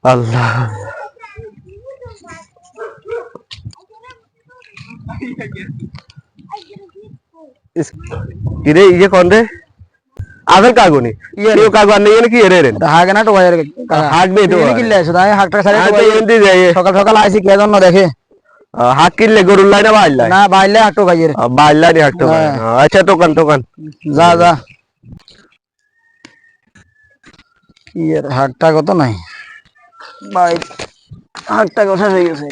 আল্লাহ কিরে ইয়ে কোন রে আধার কাগো নি ইয়ে কাগো আর নেই কি রে রে হাগে না তো ভাই হাগ নেই তো কিনলে আছে তাই হাগটা সারি তো এন্দি যাই সকাল সকাল আইছি কে জন্য দেখে হাগ কিনলে গরুর লাইনা বাইলাই না বাইলে হাগটো ভাই এর বাইলাই নি হাগটো আচ্ছা দোকান দোকান যা যা কি এর হাগটা কত নাই ভাই হাগটা কথা হয়ে গেছে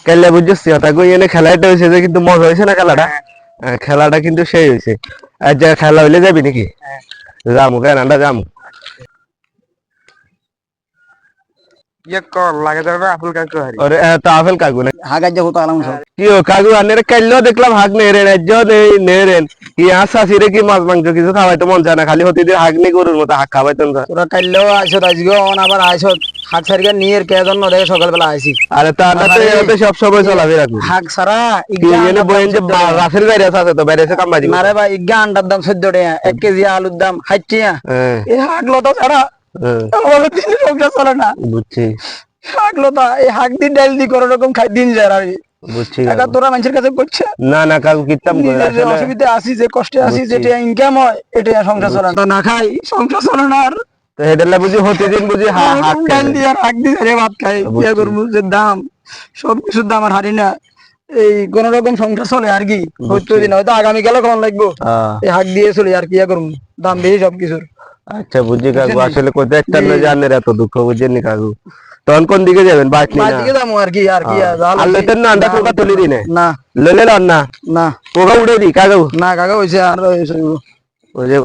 কেলে বুঝছিস ওটা কই এনে খেলাটা হইছে যে কিন্তু মজা হইছে না খেলাটা খেলাটা কিন্তু সেই হইছে আর যে খেলা হইলে যাবি নাকি যামু কেন আমরা যামু ये कॉल लगे तो आपल का करी আরে তো আপেল কাগু না हागा जो होता आलम सब কি ও কাগু আনে কাইলো দেখলাম হাগ নেই রে রাজ্য নেই রে কি আশা সিরে কি মাছ মাংস কিছু খাওয়াইতে মন চায় না খালি হতে দিয়ে হাগ নেই গরুর মতো হাগ খাওয়াইতেন না তোরা কাইলো আইছো আজকে অন আবার আইছো হাগ সারিয়া নিয়ের কে জন্য দেখে সকাল বেলা আইছি আরে তা না তো সব সময় চলাবে রাখু হাগ সারা কি এনে বইন যে রাফেল বাইরে আছে তো বাইরে এসে কাম বাজি মারে ভাই ইগা আন্ডার দাম 14 টাকা 1 কেজি আলুর দাম 60 টাকা এই হাগ লতা ছাড়া আমার দিন সংসার চলে না বুঝছি হাগ লতা এই হাগ দিন ডাল দি কোন রকম খাই দিন যায় আর বুঝছি টাকা তোরা মানুষের কাছে করছে না না কাগু কিতাম করে নিজের যে অসুবিধা আছি যে কষ্টে আছি যেটা ইনকাম হয় এটা সংসার চলে না না খাই সংসার চলে না আর তো হেডালে বুঝি হতে দিন বুঝি হাগ ডাল দিয়ে আর হাগ দিয়ে রে ভাত খাই বিয়া করবো যে দাম সব কিছুর দাম আর হারি না এই কোন রকম সংসার চলে আর কি হয়তো দিন হয়তো আগামী গেলে কোন লাগবো এই হাগ দিয়ে চলে আর কি করবো দাম বেশি সবকিছুর আচ্ছা বুঝছি কাকু আসলে কোথায় একটা না জানের এত দুঃখ বুঝেননি কাকু তখন কোন দিকে যাবেন বাকি না দিকে যাবো আর কি আল্লাহ না আন্ডা কোকা তুলি দিনে না ললে লন না না কোকা উড়ে দি কাকু না কাকা হইছে আর ওই যে